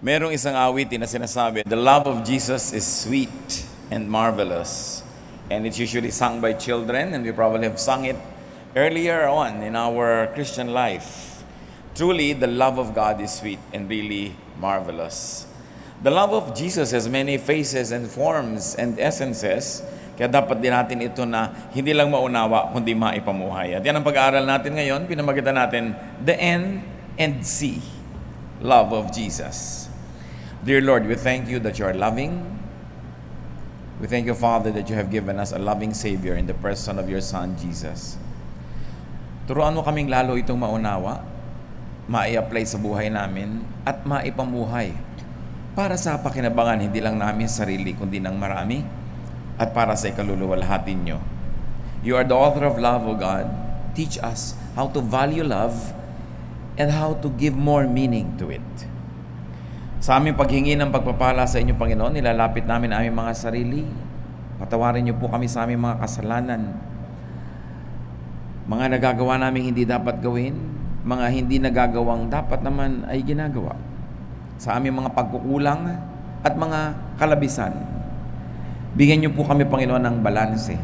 Merong isang awitin na sinasabi, the love of Jesus is sweet and marvelous. And it's usually sung by children, and we probably have sung it earlier on in our Christian life. Truly, the love of God is sweet and really marvelous. The love of Jesus has many faces and forms and essences, kaya dapat din natin ito na hindi lang maunawa, kundi maipamuhay. At yan ang pag-aaral natin ngayon, pinamagitan natin the N and C, love of Jesus. Dear Lord, we thank you that you are loving. We thank you, Father, that you have given us a loving Savior in the person of your Son, Jesus. Turuan mo kaming lalo itong maunawa, mai-apply sa buhay namin, at maipamuhay para sa pakinabangan hindi lang namin sarili, kundi ng marami, at para sa ikaluluwalhati nyo. You are the author of love, O God. Teach us how to value love and how to give more meaning to it. Sa aming paghingi ng pagpapala sa inyo, Panginoon, nilalapit namin ang aming mga sarili. Patawarin niyo po kami sa aming mga kasalanan. Mga nagagawa namin hindi dapat gawin, mga hindi nagagawang dapat naman ay ginagawa. Sa aming mga pagkukulang at mga kalabisan. Bigyan niyo po kami, Panginoon, ng balanse.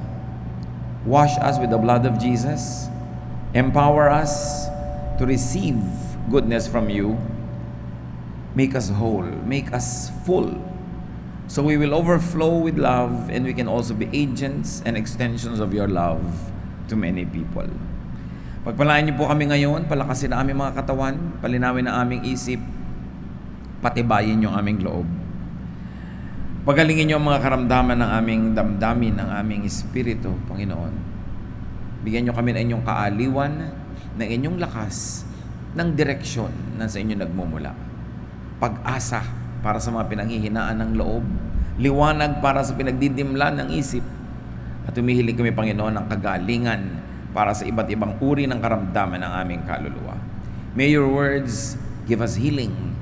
Wash us with the blood of Jesus. Empower us to receive goodness from you. Make us whole, make us full, so we will overflow with love, and we can also be agents and extensions of your love to many people. Pagpalain niyo po kami ngayon, palakasin ang aming mga katawan, palinawin ang aming isip, patibayin niyo ang aming loob. Pagalingin niyo ang mga karamdaman ng aming damdamin, ng aming espiritu, Panginoon. Bigyan niyo kami ng inyong kaaliwan, ng inyong lakas, ng direksyon na sa inyo nagmumula. Pag-asa para sa mga pinanghihinaan ng loob, liwanag para sa pinagdidimlan ng isip, at humihiling kami, Panginoon, ng kagalingan para sa iba't ibang uri ng karamdaman ng aming kaluluwa. May your words give us healing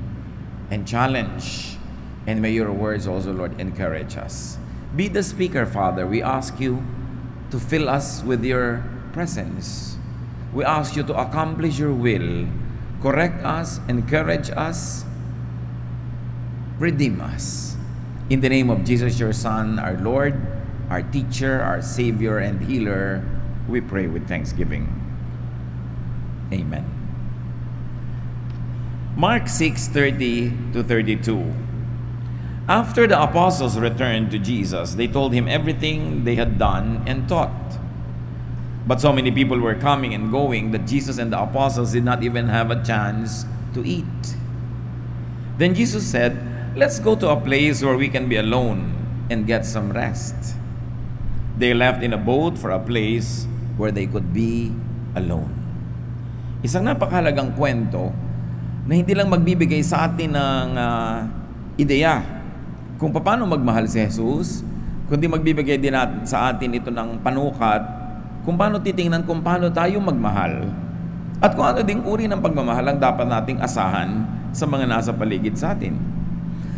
and challenge, and may your words also, Lord, encourage us. Be the speaker, Father. We ask you to fill us with your presence. We ask you to accomplish your will, correct us, encourage us, redeem us. In the name of Jesus, your Son, our Lord, our teacher, our Savior, and healer, we pray with thanksgiving. Amen. Mark 6:30-32. After the apostles returned to Jesus, they told him everything they had done and taught. But so many people were coming and going that Jesus and the apostles did not even have a chance to eat. Then Jesus said, "Let's go to a place where we can be alone and get some rest." They left in a boat for a place where they could be alone. Isang napakahalagang kwento na hindi lang magbibigay sa atin ng ideya kung paano magmahal si Jesus, kundi magbibigay din sa atin ito ng panukat kung paano titingnan kung paano tayo magmahal at kung ano ding uri ng pagmamahal ang dapat nating asahan sa mga nasa paligid sa atin.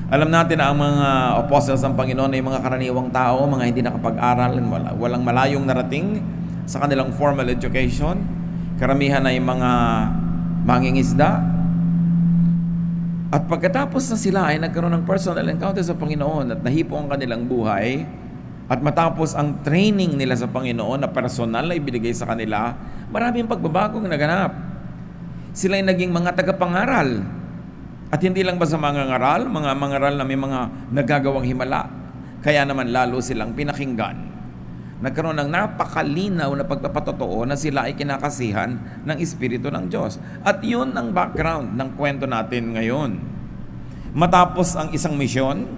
Alam natin na ang mga apostles ng Panginoon ay mga karaniwang tao, mga hindi nakapag-aral, walang malayong narating sa kanilang formal education. Karamihan ay mga mangingisda. At pagkatapos na sila ay nagkaroon ng personal encounter sa Panginoon at nahipo ang kanilang buhay, at matapos ang training nila sa Panginoon na personal na ibinigay sa kanila, maraming pagbabagong naganap. Sila ay naging mga tagapangaral. At hindi lang ba sa mga mangaral na may mga nagagawang himala, kaya naman lalo silang pinakinggan. Nagkaroon ng napakalinaw na pagpapatotoo na sila ay kinakasihan ng Espiritu ng Diyos. At yun ang background ng kwento natin ngayon. Matapos ang isang misyon,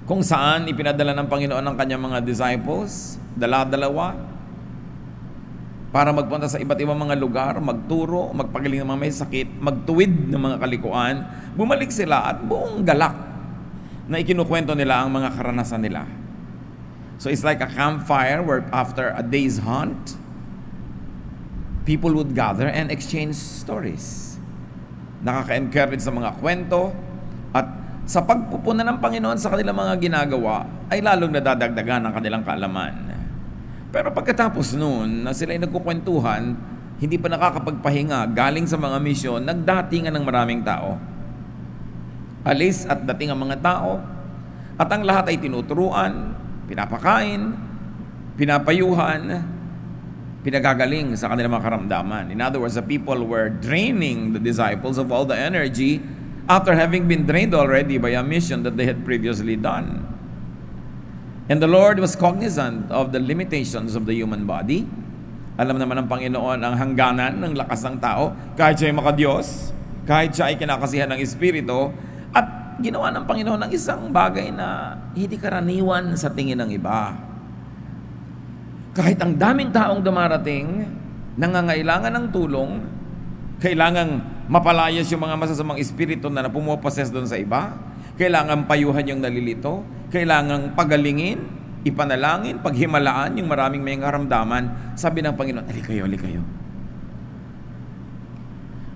kung saan ipinadala ng Panginoon ang kanyang mga disciples, dala-dalawa, para magpunta sa iba't ibang mga lugar, magturo, magpagaling ng mga may sakit, magtuwid ng mga kalikuan, bumalik sila at buong galak na ikinukwento nila ang mga karanasan nila. So it's like a campfire where after a day's hunt, people would gather and exchange stories. Nakaka-encourage sa mga kwento, at sa pagpupuna ng Panginoon sa kanilang mga ginagawa, ay lalong nadadagdagan ang kanilang kaalaman. Pero pagkatapos noon, na sila ay nagkukwentuhan, hindi pa nakakapagpahinga galing sa mga misyon, nagdatingan ng maraming tao. Alis at dating ang mga tao, at ang lahat ay tinuturuan, pinapakain, pinapayuhan, pinagagaling sa kanilang mga karamdaman. In other words, the people were draining the disciples of all the energy after having been drained already by a mission that they had previously done. And the Lord was cognizant of the limitations of the human body. Alam naman ng Panginoon ang hangganan ng lakas ng tao, kahit siya ay makadiyos, kahit siya ay kinakasihan ng Espiritu, at ginawa ng Panginoon ng isang bagay na hindi karaniwan sa tingin ng iba. Kahit ang daming taong dumarating, nangangailangan ng tulong, kailangang mapalayas yung mga masasamang espiritu na pumoposes doon sa iba, kailangan payuhan yung nalilito, kailangang pagalingin, ipanalangin, paghimalaan yung maraming may karamdaman. Sabi ng Panginoon, ali kayo.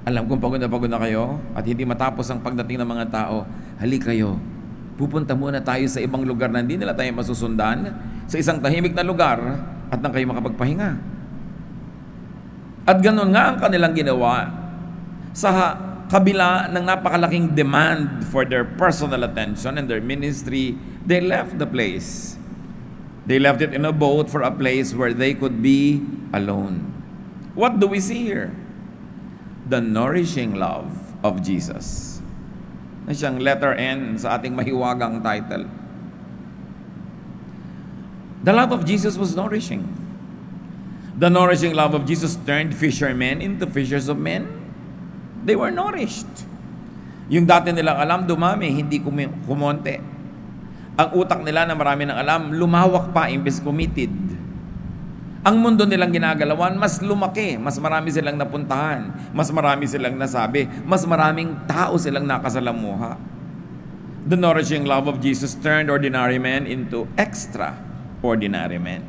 Alam kong pagod na kayo at hindi matapos ang pagdating ng mga tao, hali kayo. Pupunta muna tayo sa ibang lugar na hindi nila tayo masusundan, sa isang tahimik na lugar, at nang kayo makapagpahinga. At ganun nga ang kanilang ginawa sa kabila ng napakalaking demand for their personal attention and their ministry. They left the place. They left it in a boat for a place where they could be alone. What do we see here? The nourishing love of Jesus. Na siyang letter N sa ating mahiwagang title. The love of Jesus was nourishing. The nourishing love of Jesus turned fishermen into fishers of men. They were nourished. Yung dati nilang alam, dumami, hindi kumonte. Ang utak nila na marami ng alam, lumawak pa imbes committed. Ang mundo nilang ginagalawan, mas lumaki, mas marami silang napuntahan, mas marami silang nasabi, mas maraming tao silang nakasalamuha. The nourishing love of Jesus turned ordinary men into extraordinary men.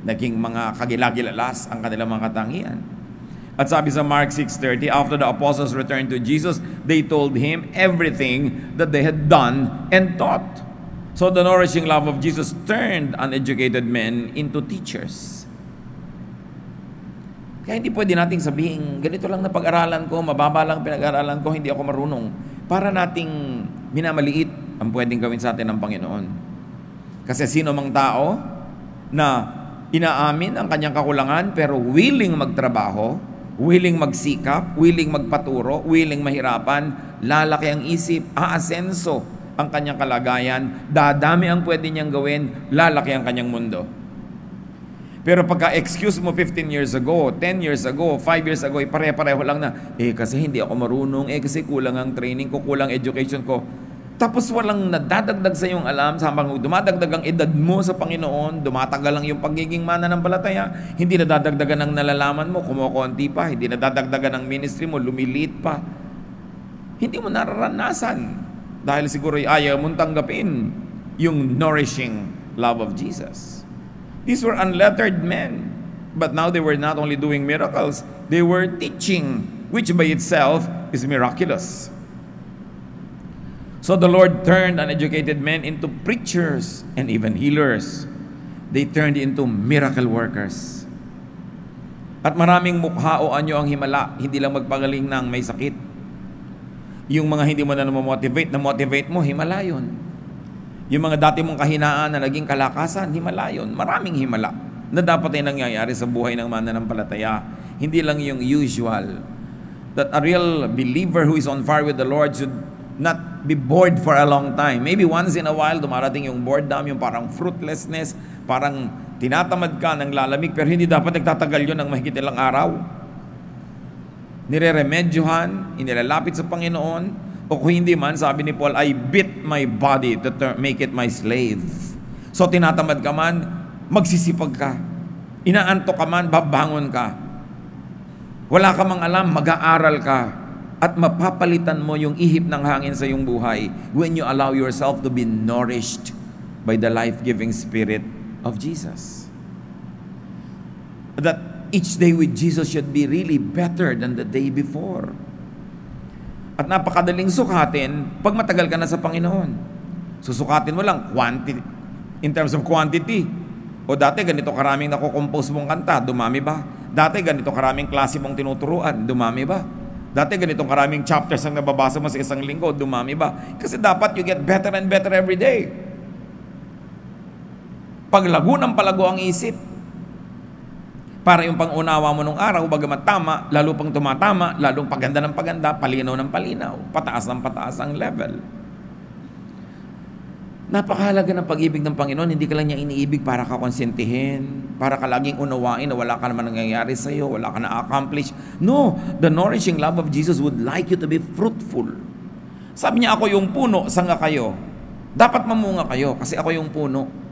Naging mga kagilagilalas ang kanilang mga katangian. At sabi sa Mark 6:30, after the apostles returned to Jesus, they told him everything that they had done and taught. So the nourishing love of Jesus turned uneducated men into teachers. Kaya hindi pwede nating sabihin, ganito lang na pag-aralan ko, mababa lang pinag-aralan ko, hindi ako marunong. Para nating minamaliit ang pwedeng gawin sa atin ng Panginoon. Kasi sino mang tao na inaamin ang kanyang kakulangan pero willing magtrabaho, willing magsikap, willing magpaturo, willing mahirapan, lalaki ang isip, aasenso ang kanyang kalagayan, dadami ang pwede niyang gawin, lalaki ang kanyang mundo. Pero pagka excuse mo 15 years ago, 10 years ago, 5 years ago, pare-pareho lang na, kasi hindi ako marunong, kasi kulang ang training ko, kulang education ko. Tapos walang nadadagdag sa iyong alam, habang dumadagdag ang edad mo sa Panginoon, dumatagal lang yung pagiging mananampalataya, hindi nadadagdagan ang nalalaman mo, kumukonti pa, hindi nadadagdagan ang ministry mo, lumiliit pa. Hindi mo nararanasan. Dahil siguro ayaw mong tanggapin yung nourishing love of Jesus. These were unlettered men. But now they were not only doing miracles, they were teaching, which by itself is miraculous. So the Lord turned uneducated men into preachers and even healers. They turned into miracle workers. At maraming mukha o anyo ang himala, hindi lang magpagaling ng may sakit. Yung mga hindi mo na motivate mo, himala yun. Yung mga dati mong kahinaan na naging kalakasan, himala yun. Maraming himala na dapat ay nangyayari sa buhay ng mananampalataya. Hindi lang yung usual. That a real believer who is on fire with the Lord should not be bored for a long time. Maybe once in a while, dumarating yung boredom, yung parang fruitlessness, parang tinatamad ka ng lalamig, pero hindi dapat nagtatagal yun ng mahigit ilang araw. Nire-remedyohan, inilalapit sa Panginoon, o kung hindi man, sabi ni Paul, I beat my body to make it my slave. So tinatamad ka man, magsisipag ka. Inaantok ka man, babangon ka. Wala ka mang alam, mag-aaral ka. At mapapalitan mo yung ihip ng hangin sa iyong buhay when you allow yourself to be nourished by the life-giving Spirit of Jesus. That each day with Jesus should be really better than the day before. At napakadaling sukatin pag matagal ka na sa Panginoon. Susukatin mo lang quantity, in terms of quantity. O dati ganito karaming nakukompose mong kanta, dumami ba? Dati ganito karaming klase mong tinuturuan, dumami ba? Dati ganitong karaming chapters ang nababasa mo sa isang linggo, dumami ba? Kasi dapat you get better and better every day. Paglago ng palago ang isip. Para yung pangunawa mo nung araw, bagamat tama, lalo pang tumatama, lalong paganda ng paganda, palinaw ng palinaw, pataas ng pataas ang level. Napakahalaga ng pag-ibig ng Panginoon, hindi ka lang niya iniibig para ka konsentihin, para ka laging unawain na wala ka naman nangyayari sa iyo, wala ka na-accomplish. No, the nourishing love of Jesus would like you to be fruitful. Sabi niya, ako yung puno, sanga kayo. Dapat mamunga kayo kasi ako yung puno.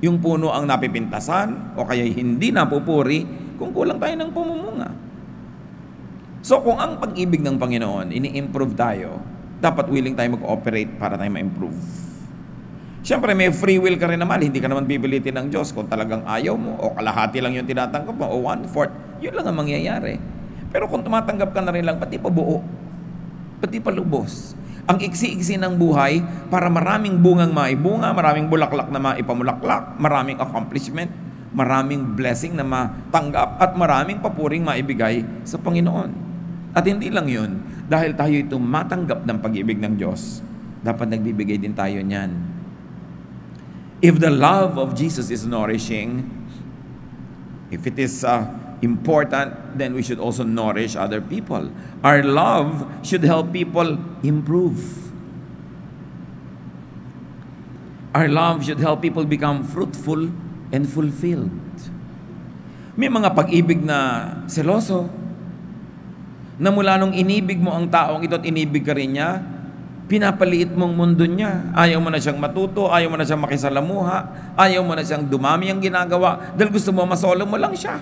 Yung puno ang napipintasan o kaya hindi napupuri kung kulang tayo ng pumumunga. So kung ang pag-ibig ng Panginoon, ini-improve tayo, dapat willing tayo mag-ooperate para tayo ma-improve. Siyempre may free will ka rin naman, hindi ka naman pipilitin ng Diyos kung talagang ayaw mo o kalahati lang yung tinatanggap mo o 1/4, yun lang ang mangyayari. Pero kung tumatanggap ka na rin lang, pati pa buo, pati pa lubos. Ang iksi-iksi ng buhay para maraming bungang maibunga, maraming bulaklak na maipamulaklak, maraming accomplishment, maraming blessing na matanggap, at maraming papuring maibigay sa Panginoon. At hindi lang yun, dahil tayo ito matanggap ng pag-ibig ng Diyos, dapat nagbibigay din tayo niyan. If the love of Jesus is nourishing, if it is important, then we should also nourish other people. Our love should help people improve. Our love should help people become fruitful and fulfilled. May mga pag-ibig na seloso, na mula nung inibig mo ang taong ito at inibig ka rin niya, pinapaliit mong mundo niya. Ayaw mo na siyang matuto, ayaw mo na siyang makisalamuha, ayaw mo na siyang dumami ang ginagawa, dahil gusto mo masolo mo lang siya.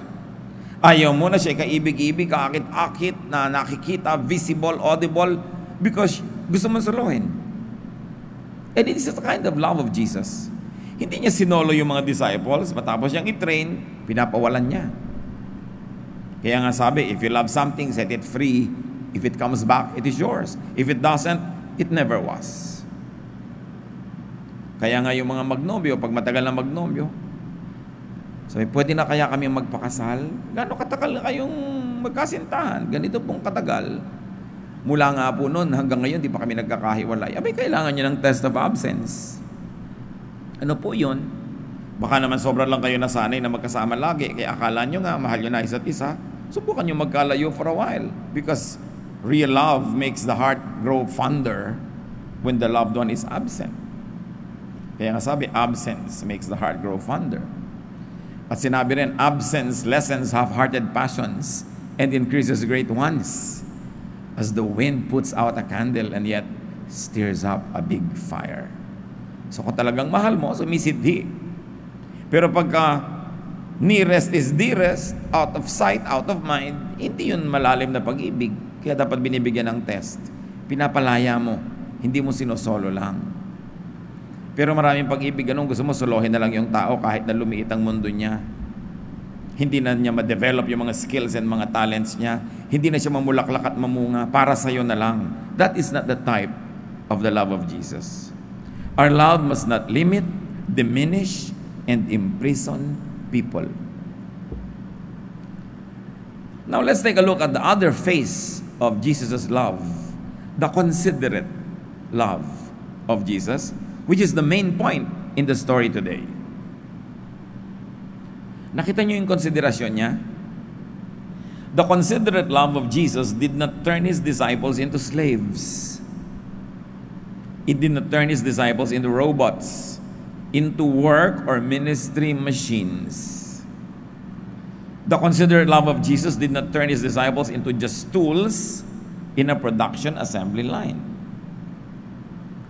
Ayaw mo na siya kaibig-ibig, kaakit-akit, na nakikita, visible, audible, because gusto mong suluhin. And it is the kind of love of Jesus. Hindi niya sinolo yung mga disciples, matapos niyang i-train, pinapawalan niya. Kaya nga sabi, if you love something, set it free. If it comes back, it is yours. If it doesn't, it never was. Kaya nga yung mga magnobyo, pag matagal na magnobyo, sabi, pwede na kaya kami magpakasal? Gano'ng katagal na kayong magkasintahan? Ganito pong katagal. Mula nga po noon, hanggang ngayon, di pa kami nagkakahiwalay. Abay, kailangan nyo ng test of absence. Ano po yun? Baka naman sobrang lang kayo nasanay na magkasama lagi, kaya akala nyo nga, mahal nyo na isa't isa. Subukan nyo magkalayo for a while. Because real love makes the heart grow fonder when the loved one is absent. Kaya nga sabi, absence makes the heart grow fonder. At sinabi rin, absence lessens half-hearted passions and increases great ones, as the wind puts out a candle and yet stirs up a big fire. So kung talagang mahal mo, sumisidhi. Pero pagka nearest is dearest, out of sight, out of mind, hindi yun malalim na pag-ibig. Kaya dapat binibigyan ng test. Pinapalaya mo, hindi mo sinosolo lang. Pero maraming pag-ibig, anong gusto mo, solohin na lang yung tao kahit na lumiit ang mundo niya. Hindi na niya ma-develop yung mga skills and mga talents niya. Hindi na siya mamulaklak at mamunga para sa'yo na lang. That is not the type of the love of Jesus. Our love must not limit, diminish, and imprison people. Now let's take a look at the other face of Jesus' love, the considerate love of Jesus, which is the main point in the story today. Nakita niyo yung konsiderasyon niya? The considerate love of Jesus did not turn His disciples into slaves. It did not turn His disciples into robots, into work or ministry machines. The considerate love of Jesus did not turn His disciples into just tools in a production assembly line,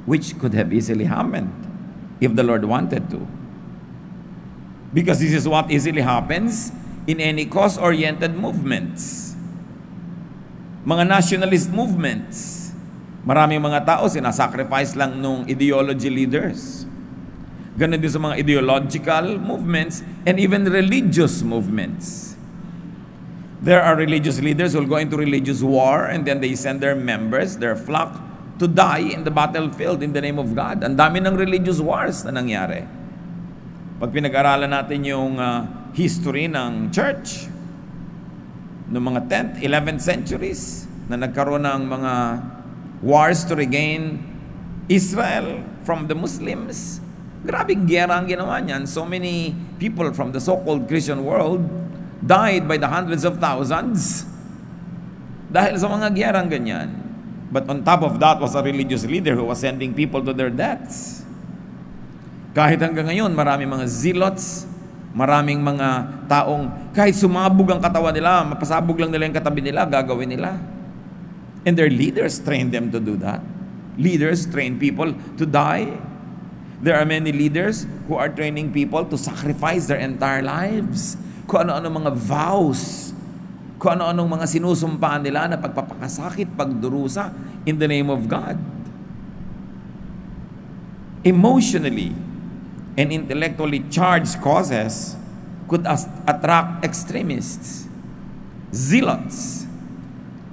which could have easily happened if the Lord wanted to. Because this is what easily happens in any cause-oriented movements. Mga nationalist movements. Maraming mga tao sinasacrifice lang nung ideology leaders. Ganon din sa mga ideological movements and even religious movements. There are religious leaders who will go into religious war and then they send their members, their flock, to die in the battlefield in the name of God. Ang dami ng religious wars na nangyari. Pag pinag-aralan natin yung history ng church, noong mga 10th, 11th centuries, na nagkaroon ng mga wars to regain Israel from the Muslims. Grabing gera ang ginawa niyan. So many people from the so-called Christian world died by the hundreds of thousands dahil sa mga gerang ganyan. But on top of that was a religious leader who was sending people to their deaths. Kahit hanggang ngayon, maraming mga zealots, maraming mga taong kahit sumabog ang katawan nila, mapasabog lang nila yung katabi nila, gagawin nila. And their leaders trained them to do that. Leaders train people to die. There are many leaders who are training people to sacrifice their entire lives. Kung ano-ano mga vows, kung ano-anong mga sinusumpaan nila na pagpapakasakit, pagdurusa in the name of God. Emotionally and intellectually charged causes could attract extremists, zealots,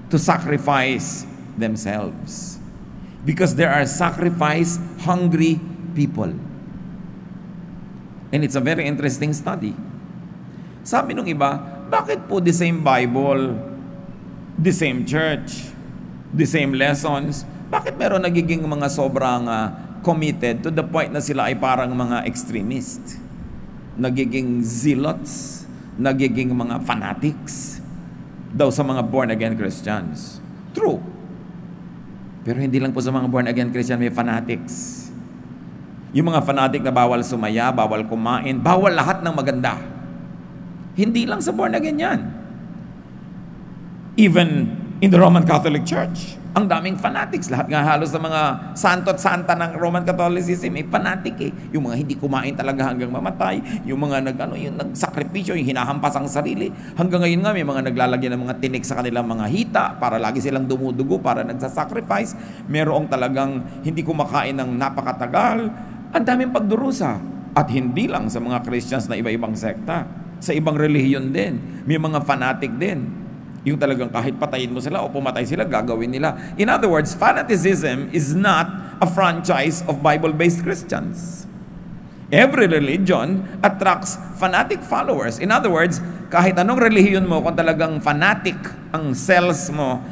to sacrifice themselves. Because there are sacrifice-hungry people. And it's a very interesting study. Sabi nung iba, bakit po the same Bible, the same church, the same lessons, bakit meron nagiging mga sobrang committed to the point na sila ay parang mga extremist, nagiging zealots, nagiging mga fanatics daw sa mga born-again Christians? True. Pero hindi lang po sa mga born-again Christian may fanatics. Yung mga fanatic na bawal sumaya, bawal kumain, bawal lahat ng maganda. Hindi lang sa born-again yan. Even in the Roman Catholic Church, ang daming fanatics. Lahat nga halos sa mga santo at santa ng Roman Catholicism may fanatic eh. Yung mga hindi kumain talaga hanggang mamatay, yung mga yung nagsakripisyo, yung hinahampas ang sarili. Hanggang ngayon nga may mga naglalagyan ng mga tinik sa kanilang mga hita para lagi silang dumudugo, para nagsasacrifice. Merong talagang hindi kumakain ng napakatagal. Ang daming pagdurusa. At hindi lang sa mga Christians na iba-ibang sekta. Sa ibang relihiyon din. May mga fanatic din. Yung talagang kahit patayin mo sila o pumatay sila, gagawin nila. In other words, fanaticism is not a franchise of Bible-based Christians. Every religion attracts fanatic followers. In other words, kahit anong relihiyon mo, kung talagang fanatic ang cells mo,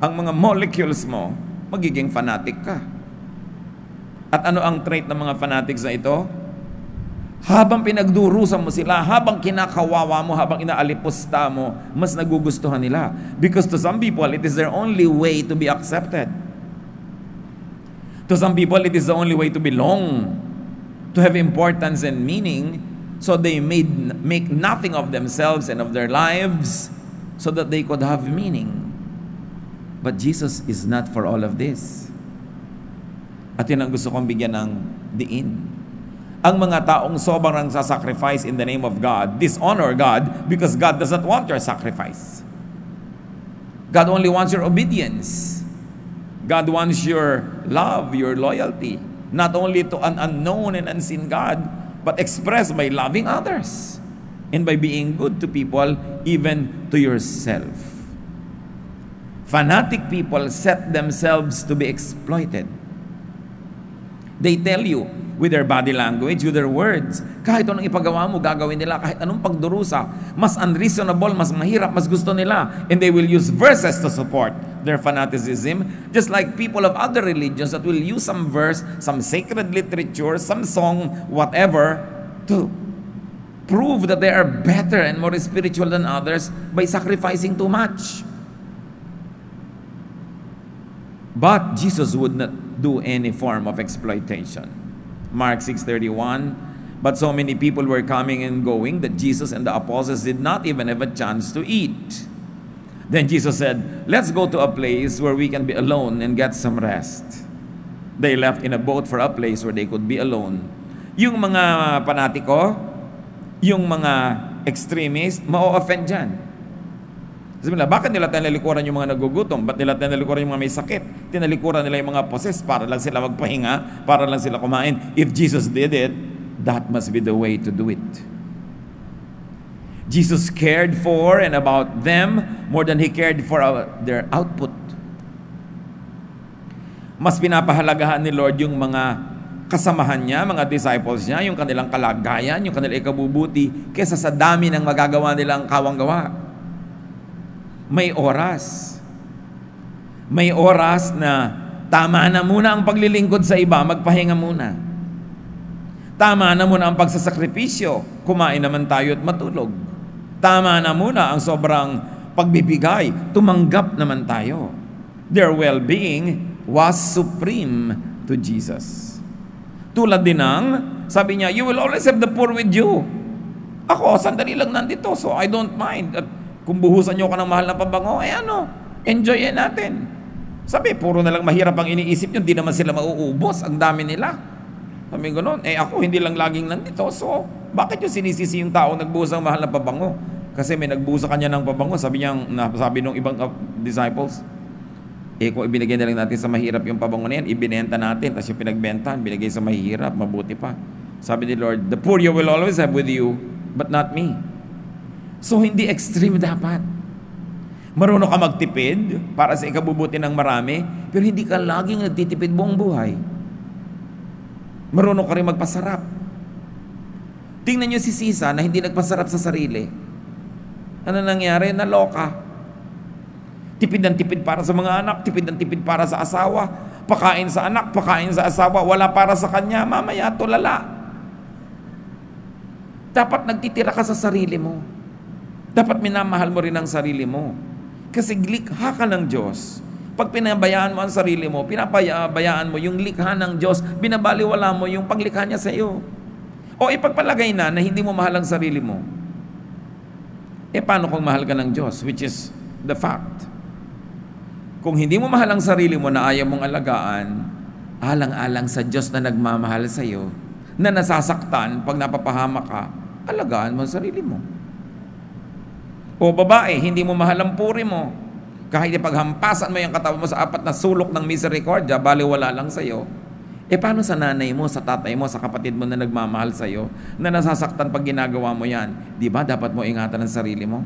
ang mga molecules mo, magiging fanatic ka. At ano ang trait ng mga fanatics na ito? Habang pinagdurusan mo sila, habang kinakawawa mo, habang inaalipusta mo, mas nagugustuhan nila. Because to some people, it is their only way to be accepted. To some people, it is the only way to belong, to have importance and meaning, so they make nothing of themselves and of their lives so that they could have meaning. But Jesus is not for all of this. At yun ang gusto kong bigyan ng diin. Ang mga taong sobrang sacrifice in the name of God, dishonor God because God doesn't want your sacrifice. God only wants your obedience. God wants your love, your loyalty, not only to an unknown and unseen God, but expressed by loving others and by being good to people, even to yourself. Fanatic people set themselves to be exploited. They tell you, with their body language, with their words, kahit anong ipagawa mo, gagawin nila, kahit anong pagdurusa, mas unreasonable, mas mahirap, mas gusto nila, and they will use verses to support their fanaticism, just like people of other religions that will use some verse, some sacred literature, some song, whatever, to prove that they are better and more spiritual than others by sacrificing too much. But Jesus would not do any form of exploitation. Mark 6:31, but so many people were coming and going that Jesus and the apostles did not even have a chance to eat. Then Jesus said, let's go to a place where we can be alone and get some rest. They left in a boat for a place where they could be alone. Yung mga panatiko, yung mga extremist, ma-offend dyan. Sabi nila, bakit nila tinalikuran yung mga nagugutom? Ba't nila tinalikuran yung mga may sakit? Tinalikuran nila yung mga possessed para lang sila magpahinga, para lang sila kumain. If Jesus did it, that must be the way to do it. Jesus cared for and about them more than He cared for their output. Mas pinapahalagahan ni Lord yung mga kasamahan niya, mga disciples niya, yung kanilang kalagayan, yung kanilang ikabubuti, kesa sa dami ng magagawa nilang kawang gawa. May oras, May oras na tama na muna ang paglilingkod sa iba, magpahinga muna. Tama na muna ang pagsasakripisyo, kumain naman tayo at matulog. Tama na muna ang sobrang pagbibigay, tumanggap naman tayo. Their well-being was supreme to Jesus. Tulad din ng, sabi niya, you will always have the poor with you. Ako, sandali lang nandito, so I don't mind. At kung buhusan niyo ka ng mahal na pabango, enjoyin natin. Sabi, puro na lang mahirap ang iniisip niyo, hindi naman sila mauubos, ang dami nila. Sabi gano'n, ako hindi lang laging nandito, so bakit yung sinisisi yung tao nagbuhos ng mahal na pabango? Kasi may nagbuhos sa kanya ng pabango, sabi ng ibang disciples, kung ibinigay na lang natin sa mahirap yung pabango na yan, ibinenta natin, tapos yung pinagbenta, binigay sa mahihirap, mabuti pa. Sabi ni Lord, the poor you will always have with you, but not me. So hindi extreme dapat. Marunong ka magtipid para sa ikabubuti ng marami, pero hindi ka laging nagtitipid buong buhay. Marunong ka rin magpasarap. Tingnan nyo si Sisa na hindi nagpasarap sa sarili. Ano nangyari? Naloka. Tipid ng tipid para sa mga anak, tipid ng tipid para sa asawa, pakain sa anak, pakain sa asawa, wala para sa kanya, mamaya tulala. Dapat nagtitira ka sa sarili mo. Dapat minamahal mo rin ang sarili mo. Kasi likha ka ng Diyos. Pag pinabayaan mo ang sarili mo, pinabayaan mo yung likha ng Diyos, binabaliwala mo yung paglikha niya sa iyo. O ipagpalagay na hindi mo mahal ang sarili mo. Paano kung mahal ka ng Diyos? Which is the fact. Kung hindi mo mahal ang sarili mo na ayaw mong alagaan, alang-alang sa Diyos na nagmamahal sa iyo, na nasasaktan pag napapahamak ka, alagaan mo ang sarili mo. O babae, hindi mo mahal ang puri mo. Kahit ipaghampasan mo yung katawan mo sa apat na sulok ng misericordia, baliwala lang sa'yo. Paano sa nanay mo, sa tatay mo, sa kapatid mo na nagmamahal sa'yo, na nasasaktan pag ginagawa mo yan? Di ba dapat mo ingatan ang sarili mo?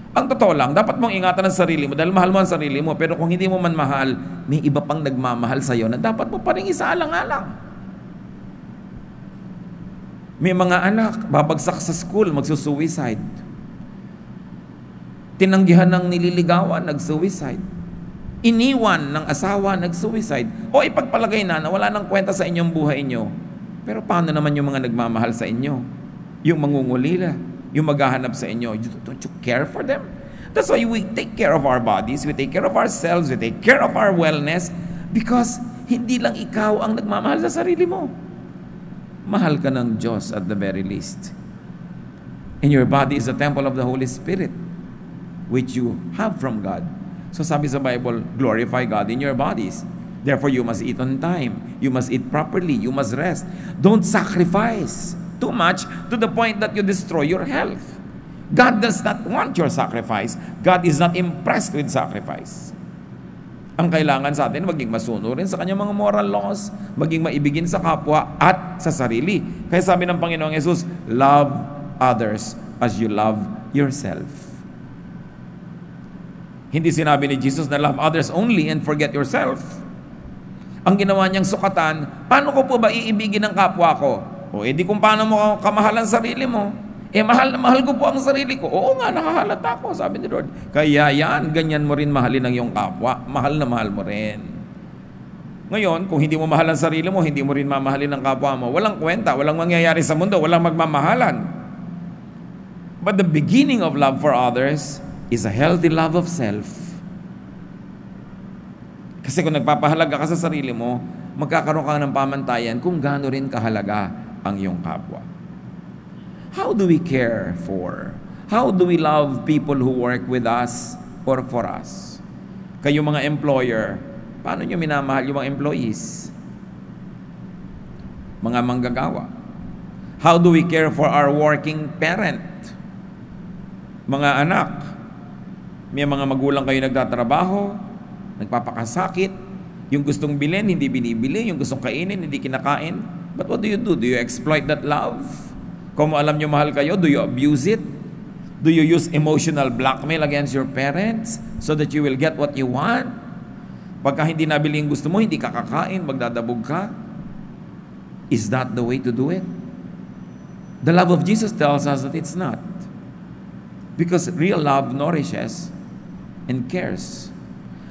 Ang totoo lang, dapat mong ingatan ang sarili mo dahil mahal mo ang sarili mo. Pero kung hindi mo man mahal, may iba pang nagmamahal sa'yo na dapat mo pa rin isaalang-alang. May mga anak, babagsak sa school, magsusuicide. Tinanggihan ng nililigawan, nag-suicide. Iniwan ng asawa, nag-suicide. O ipagpalagay na wala nang kwenta sa inyong buhay inyo. Pero paano naman yung mga nagmamahal sa inyo? Yung mangungulila, yung maghahanap sa inyo. Don't you care for them? That's why we take care of our bodies, we take care of ourselves, we take care of our wellness, because hindi lang ikaw ang nagmamahal sa sarili mo. Mahal ka ng Diyos at the very least. And your body is a temple of the Holy Spirit, which you have from God. So sabi sa Bible, glorify God in your bodies. Therefore, you must eat on time. You must eat properly. You must rest. Don't sacrifice too much to the point that you destroy your health. God does not want your sacrifice. God is not impressed with sacrifice. Ang kailangan sa atin, maging masunurin sa kanyang mga moral laws, maging maibigin sa kapwa at sa sarili. Kaya sabi ng Panginoong Yesus, love others as you love yourself. Hindi sinabi ni Jesus na love others only and forget yourself. Ang ginawa niyang sukatan, paano ko po ba iibigin ang kapwa ko? Di kung paano mo kamahal ang sarili mo. Mahal na mahal ko po ang sarili ko. Oo nga, nakahalata ko, sabi ni Lord. Kaya yan, ganyan mo rin mahalin ang iyong kapwa. Mahal na mahal mo rin. Ngayon, kung hindi mo mahal ang sarili mo, hindi mo rin mamahalin ang kapwa mo. Walang kwenta, walang mangyayari sa mundo, walang magmamahalan. But the beginning of love for others is a healthy love of self. Kasi kung nagpapahalaga ka sa sarili mo, magkakaroon ka ng pamantayan kung gaano rin kahalaga ang iyong kapwa. How do we care for? How do we love people who work with us or for us? Kayo mga employer, paano nyo minamahal yung mga employees? Mga manggagawa. How do we care for our working parent? Mga anak, may mga magulang kayo nagtatrabaho, nagpapakasakit, yung gustong bilhin, hindi binibili, yung gustong kainin, hindi kinakain. But what do you do? Do you exploit that love? Kung alam nyo mahal kayo, do you abuse it? Do you use emotional blackmail against your parents so that you will get what you want? Pagka hindi nabili yung gusto mo, hindi ka kakain, magdadabog ka. Is that the way to do it? The love of Jesus tells us that it's not. Because real love nourishes and cares.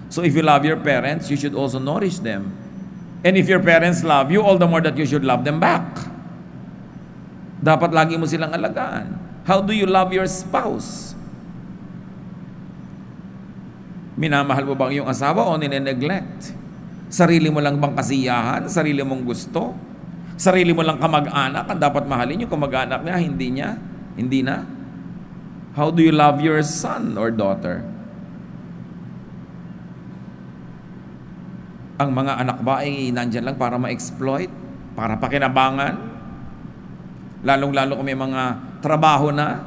So So if you love your parents, you should also nourish them. And if your parents love you, all the more that you should love them back. Dapat lagi mo silang alagaan. How do you love your spouse? Minamahal mo bang yung asawa o nine-neglect? Sarili mo lang bang kasiyahan? Sarili mong gusto? Sarili mo lang kamag-anak ang dapat mahalin yung kamag-anak niya, hindi niya? Hindi na? How do you love your son or daughter? Ang mga anak ba ay nandyan lang para ma-exploit? Para pakinabangan? Lalong-lalo kung may mga trabaho na,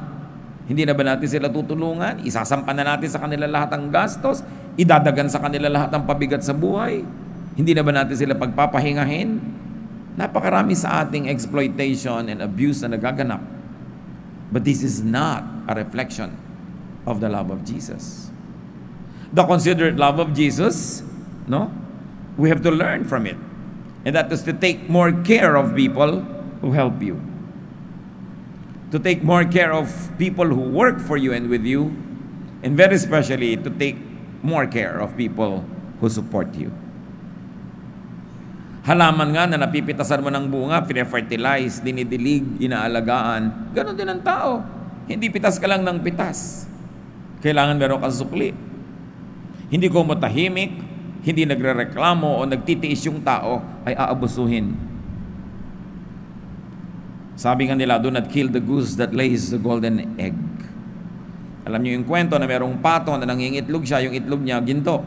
hindi na ba natin sila tutulungan? Isasampan na natin sa kanila lahat ng gastos? Idadagan sa kanila lahat ng pabigat sa buhay? Hindi na ba natin sila pagpapahingahin? Napakarami sa ating exploitation and abuse na nagaganap. But this is not a reflection of the love of Jesus. The considerate love of Jesus, no? We have to learn from it. And that is to take more care of people who help you. To take more care of people who work for you and with you. And very especially, to take more care of people who support you. Halaman nga na napipitasan mo ng bunga, pine-fertilize, dinidilig, inaalagaan. Ganon din ang tao. Hindi pitas ka lang ng pitas. Kailangan meron kang sukli. Hindi ko matahimik, hindi nagrereklamo o nagtitiis yung tao, ay aabusuhin. Sabi nga nila, do not kill the goose that lays the golden egg. Alam niyo yung kwento na merong pato na nangingitlog siya, yung itlog niya, ginto.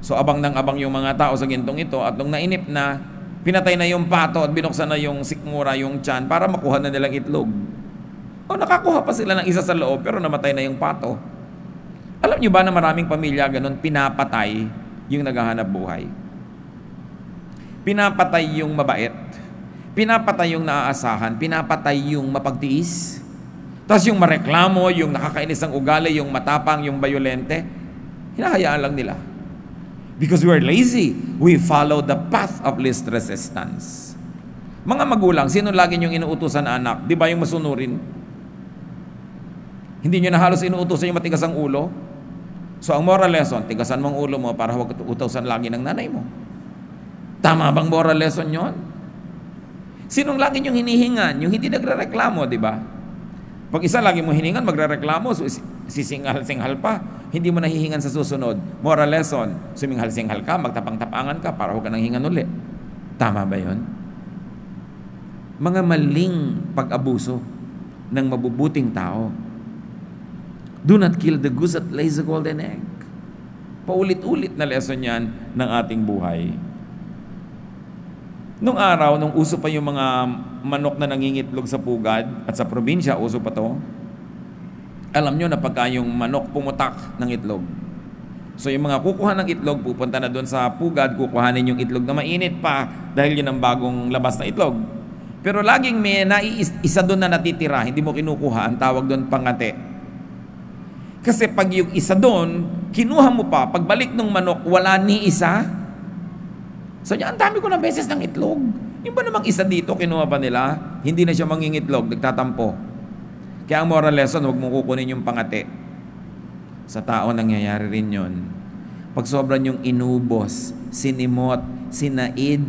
So abang nang abang yung mga tao sa gintong ito, at nung nainip na, pinatay na yung pato at binuksan na yung sikmura, yung tiyan, para makuha na nilang itlog. O nakakuha pa sila ng isa sa loob, pero namatay na yung pato. Alam niyo ba na maraming pamilya ganun, pinapatay yung naghahanap buhay? Pinapatay yung mabait. Pinapatay yung naaasahan. Pinapatay yung mapagtiis. Tapos yung mareklamo, yung nakakainis ang ugali, yung matapang, yung bayolente, hinahayaan lang nila. Because we are lazy. We follow the path of least resistance. Mga magulang, sino lagi niyong inuutusan na anak? Di ba yung masunurin? Hindi nyo na halos inuutosan yung matigas ang ulo? So ang moral lesson, tigasan mong ulo mo para huwag utusan lagi ng nanay mo. Tama bang moral lesson yon? Sinong lagi nyong hinihingan? Yung hindi nagre-reklamo, di ba? Pag isa lagi mo hiningan, magre-reklamo, so sisinghal-singhal pa. Hindi mo nahihingan sa susunod. Moral lesson, suminghal-singhal ka, magtapang-tapangan ka para huwag ka nang hingan ulit. Tama ba yon? Mga maling pag-abuso ng mabubuting tao. Do not kill the goose that lays the golden egg. Paulit-ulit na lesson yan ng ating buhay. Nung araw, nung uso pa yung mga manok na nangingitlog sa pugad, at sa probinsya, uso pa to, alam nyo na pagka yung manok pumutak ng itlog. So yung mga kukuha ng itlog, pupunta na doon sa pugad, kukuhanin yung itlog na mainit pa dahil yun ang bagong labas na itlog. Pero laging may isa doon na natitira, hindi mo kinukuha, ang tawag doon pangate. Kasi pag yung isa doon, kinuha mo pa, pagbalik ng manok, wala ni isa. So ang dami ko na beses ng itlog. Yung ba namang isa dito, kinuha pa nila, hindi na siya mangingitlog, nagtatampo. Kaya ang moral lesson, huwag mong kukunin yung pangate. Sa tao nangyayari rin yun. Pag sobrang yung inubos, sinimot, sinaid,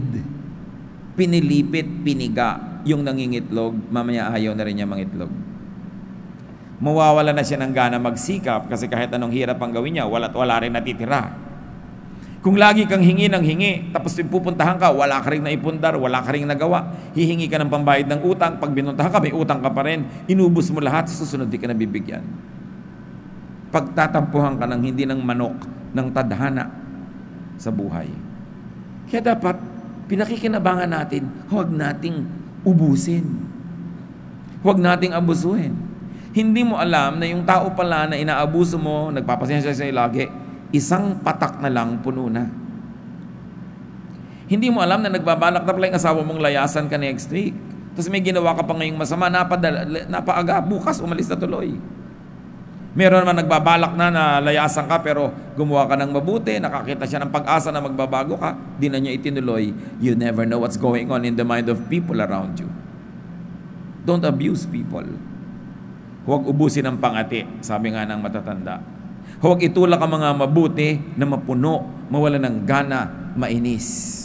pinilipit, piniga, yung nangingitlog, mamaya ayaw na rin niya mangitlog. Mawawala na siya ng gana magsikap kasi kahit anong hirap ang gawin niya, wala rin natitira. Kung lagi kang hingi ng hingi, tapos pupuntahan ka, wala ka rin naipundar, wala ka rin nagawa, hihingi ka ng pambayad ng utang, pag binuntahan ka, may utang ka pa rin, inubos mo lahat, susunod di ka nabibigyan. Pagtatampuhan ka ng hindi ng manok, ng tadhana sa buhay. Kaya dapat, pinakikinabangan natin, huwag nating ubusin. Huwag nating abusuhin. Hindi mo alam na yung tao pala na inaabuso mo, nagpapasensya sa'yo lagi, isang patak na lang puno na. Hindi mo alam na nagbabalak na pala yung asawa mong layasan ka next week. Tapos may ginawa ka pa ngayong masama, napaaga, bukas umalis na tuloy. Meron naman nagbabalak na layasan ka pero gumawa ka ng mabuti, nakakita siya ng pag-asa na magbabago ka, di na niya itinuloy. You never know what's going on in the mind of people around you. Don't abuse people. Huwag ubusin ang pangati, sabi nga ng matatanda. Huwag itulak ang mga mabuti na mapuno, mawala ng gana, mainis.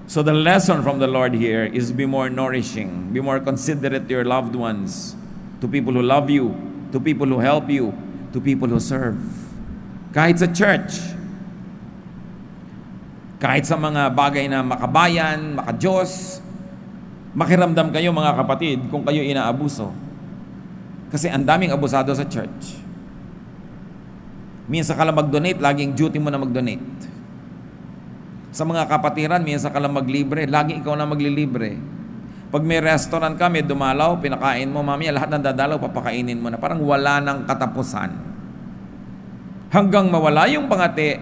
So the lesson from the Lord here is be more nourishing, be more considerate to your loved ones, to people who love you, to people who help you, to people who serve. Kahit sa church, kahit sa mga bagay na makabayan, makadiyos, makiramdam kayo mga kapatid kung kayo inaabuso. Kasi ang daming abusado sa church. Minsan ka lang mag-donate, laging duty mo na mag-donate. Sa mga kapatiran, minsan ka lang maglibre, laging ikaw na maglilibre. Pag may restaurant ka, may dumalaw, pinakain mo, mamaya lahat ng dadalaw, papakainin mo na. Parang wala ng katapusan. Hanggang mawala yung pangati,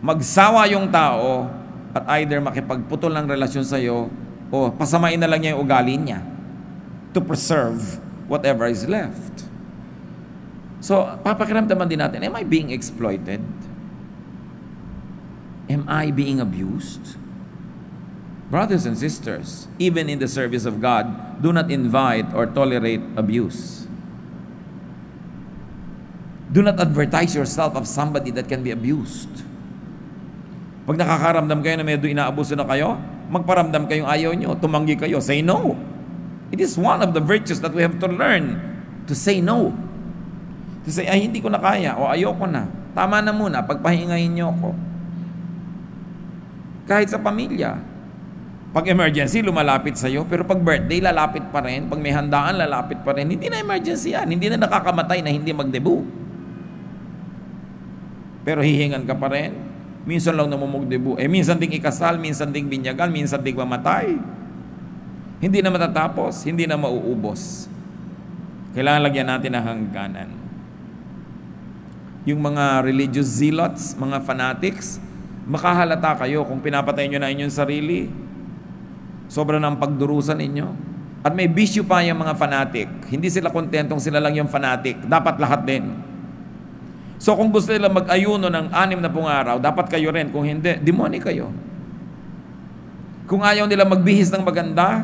magsawa yung tao, at either makipagputol ng relasyon sa'yo, o pasamain na lang niya yung ugali niya to preserve whatever is left. So, papakiramdaman din natin, am I being exploited? Am I being abused? Brothers and sisters, even in the service of God, do not invite or tolerate abuse. Do not advertise yourself of somebody that can be abused. Pag nakakaramdam kayo na medyo inaabuso na kayo, magparamdam kayong ayaw nyo, tumanggi kayo, say no. It is one of the virtues that we have to learn, to say no. To say, ay hindi ko na kaya, o ayoko na. Tama na muna, pagpahingahin nyo ako. Kahit sa pamilya. Pag emergency, lumalapit sa'yo, pero pag birthday, lalapit pa rin. Pag may handaan, lalapit pa rin. Hindi na emergency yan. Hindi na nakakamatay na hindi magdebu. Pero hihingan ka pa rin. Minsan lang namumugdebu. Minsan ding ikasal, minsan ding binyagan, minsan ding mamatay. Hindi na matatapos, hindi na mauubos. Kailangan lagyan natin ng hangganan. Yung mga religious zealots, mga fanatics, makahalata kayo kung pinapatay nyo na inyong sarili. Sobra ng pagdurusan ninyo. At may bisyo pa yung mga fanatic. Hindi sila kontentong sila lang yung fanatic. Dapat lahat din. So kung gusto nila mag-ayuno ng 6 na araw, dapat kayo rin. Kung hindi, demoni kayo. Kung ayaw nila magbihis ng maganda,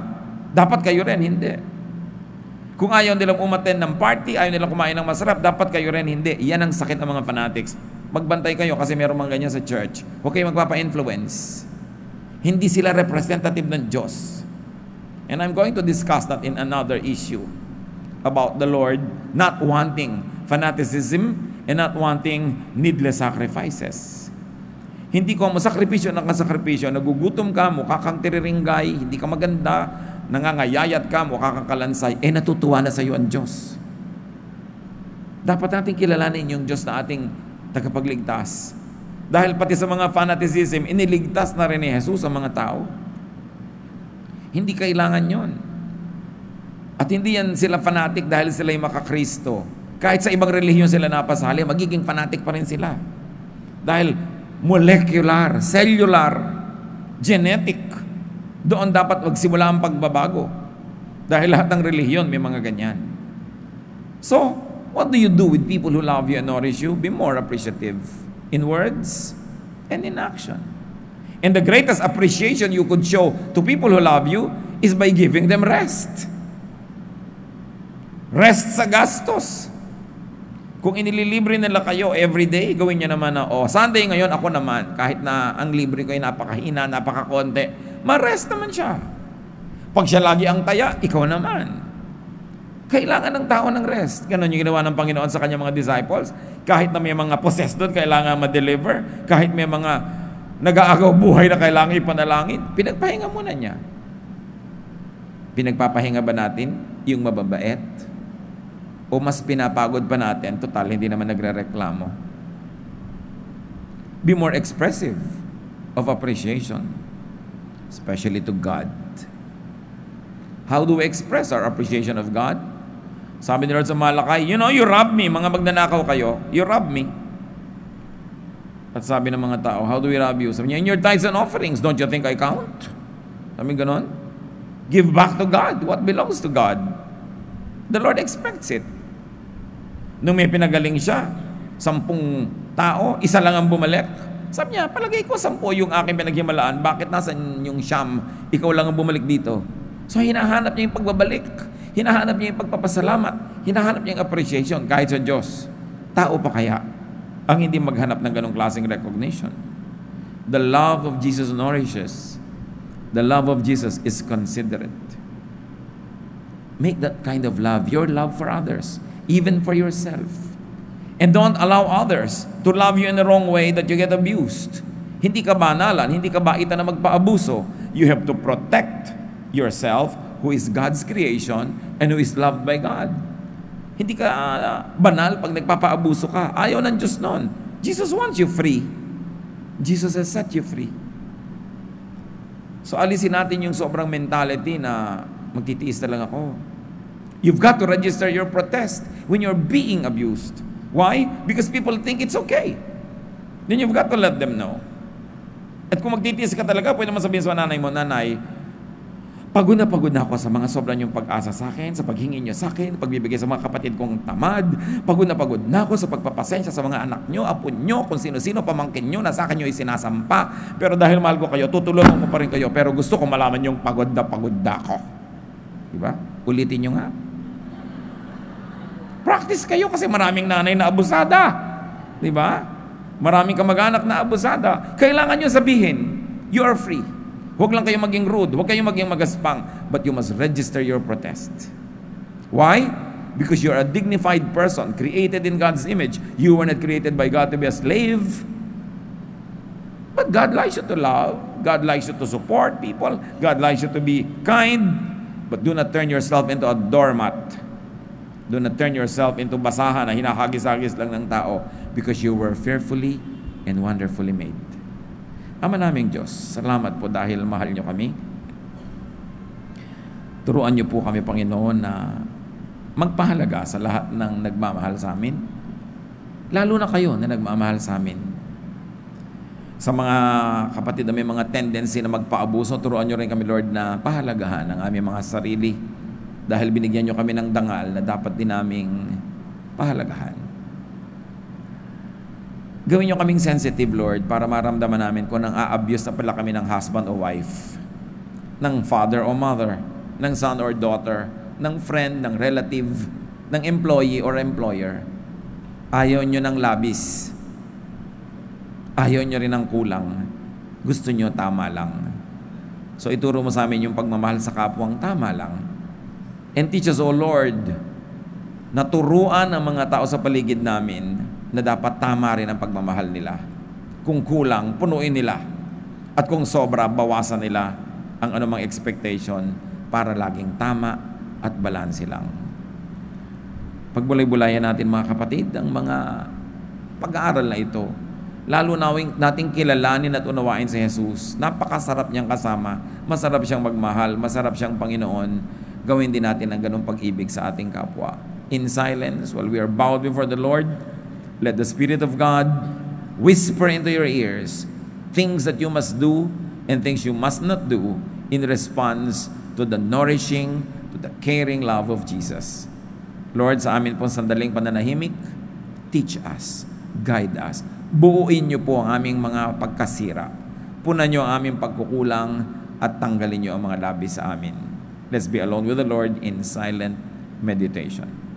dapat kayo rin. Hindi. Kung ayaw nilang umattend ng party, ayaw nilang kumain ng masarap, dapat kayo rin. Hindi. Yan ang sakit ng mga fanatics. Magbantay kayo kasi meron mga ganyan sa church. Huwag kayo magpapa-influence. Hindi sila representative ng Diyos. And I'm going to discuss that in another issue about the Lord not wanting fanaticism and not wanting needless sacrifices. Hindi ko mo sakripisyo ng kasakripisyo, nagugutom ka, mukha kang tiriringgay, hindi ka maganda, nangangayayat ka, mukha kang kalansay, natutuwa na sa iyo ang Diyos. Dapat natin kilalanin yung Diyos na ating tagapagligtas. Dahil pati sa mga fanaticism, iniligtas na rin ni Jesus ang mga tao. Hindi kailangan yon. At hindi yan sila fanatic dahil sila yung makakristo. Kahit sa ibang relihiyon sila napasali, magiging fanatic pa rin sila. Dahil molecular, cellular, genetic, doon dapat magsimula ang pagbabago. Dahil lahat ng relihiyon may mga ganyan. So, what do you do with people who love you and nourish you? Be more appreciative in words and in action. And the greatest appreciation you could show to people who love you is by giving them rest. Rest sa gastos. Kung inililibre nila kayo everyday, gawin nyo naman na, Sunday ngayon ako naman, kahit na ang libre ko ay napakahina, napakakonti, ma-rest naman siya. Pag siya lagi ang taya, ikaw naman. Kailangan ng tao ng rest. Ganon yung ginawa ng Panginoon sa kanyang mga disciples. Kahit na may mga possessed doon, kailangan ma-deliver. Kahit may mga nag-aagaw buhay na kailangan ipanalangin, pinagpahinga muna niya. Pinagpapahinga ba natin yung mababait? O mas pinapagod pa natin, total, hindi naman nagre-reklamo. Be more expressive of appreciation, especially to God. How do we express our appreciation of God? Sabi ni Lord sa Malakay, you rob me, mga magnanakaw kayo, you rob me. At sabi ng mga tao, how do we rob you? Sabi niya, in your tithes and offerings, don't you think I count? Sabi ganon. Give back to God what belongs to God. The Lord expects it. Nung may pinagaling siya, 10 tao, isa lang ang bumalik. Sabi niya, palagay ko 10 yung aking pinaghimalaan, bakit nasan yung siyam, ikaw lang ang bumalik dito? So hinahanap niya yung pagbabalik, hinahanap niya yung pagpapasalamat, hinahanap niya yung appreciation kahit sa Diyos. tao pa kaya ang hindi maghanap ng ganong klaseng recognition? The love of Jesus nourishes. The love of Jesus is considerate. Make that kind of love your love for others, even for yourself. And don't allow others to love you in the wrong way that you get abused. Hindi ka banalan, hindi ka baitan na magpaabuso. You have to protect yourself, who is God's creation and who is loved by God. Hindi ka banal pag nagpapaabuso ka. Ayaw ng Diyos nun. Jesus wants you free. Jesus has set you free. So alisin natin yung sobrang mentality na magtitiis na lang ako. You've got to register your protest when you're being abused. Why? Because people think it's okay. Then you've got to let them know. At kung magtitiis ka talaga, pwede mo sabihin sa nanay mo, nanay, pagod na ako sa mga sobrang yung pag-asa sa akin, sa paghingi niyo sa akin, pagbibigay sa mga kapatid kong tamad. Pagod na ako sa pagpapasensya sa mga anak niyo, apo niyo, kung sino-sino pamangkin niyo na sa akin niyo isinasampa. Pero dahil mahal ko kayo, tutulungan ko pa rin kayo. Pero gusto ko malaman yung pagod na ako. Diba? Ulitin niyo nga. Practice kayo kasi maraming nanay na abusada. Diba? Maraming kamag-anak na abusada. Kailangan niyo sabihin, you are free. Huwag lang kayo maging rude, huwag kayo maging magaspang, but you must register your protest. Why? Because you're a dignified person, created in God's image. You were not created by God to be a slave. But God likes you to love. God likes you to support people. God likes you to be kind. But do not turn yourself into a doormat. Do not turn yourself into basahan na hinahagis-hagis lang ng tao, because you were fearfully and wonderfully made. Ama naming Diyos, salamat po dahil mahal niyo kami. Turuan niyo po kami, Panginoon, na magpahalaga sa lahat ng nagmamahal sa amin. Lalo na kayo na nagmamahal sa amin. Sa mga kapatid na may mga tendency na magpaabuso, turuan niyo rin kami, Lord, na pahalagahan ang aming mga sarili dahil binigyan niyo kami ng dangal na dapat din naming pahalagahan. Gawin niyo kaming sensitive, Lord, para maramdaman namin kung nang-a-abuse na pala kami ng husband o wife, ng father o mother, ng son or daughter, ng friend, ng relative, ng employee or employer. Ayaw niyo ng labis. Ayaw niyo rin ng kulang. Gusto niyo tama lang. So ituro mo sa amin yung pagmamahal sa kapwang tama lang. And teach us, O Lord, na turuan ang mga tao sa paligid namin na dapat tama rin ang pagmamahal nila. Kung kulang, punuin nila. At kung sobra, bawasan nila ang anumang expectation para laging tama at balanse lang. Pagbulay-bulayan natin, mga kapatid, ang mga pag-aaral na ito. Lalo nating kilalanin at unawain si Jesus. Napakasarap niyang kasama. Masarap siyang magmahal. Masarap siyang Panginoon. Gawin din natin ang ganung pag-ibig sa ating kapwa. In silence, while we are bowed before the Lord, let the Spirit of God whisper into your ears things that you must do and things you must not do in response to the nourishing, to the caring love of Jesus. Lord, sa amin pong sandaling pananahimik, teach us, guide us. Buuin niyo po ang aming mga pagkasira. Punan niyo ang aming pagkukulang at tanggalin niyo ang mga labi sa amin. Let's be alone with the Lord in silent meditation.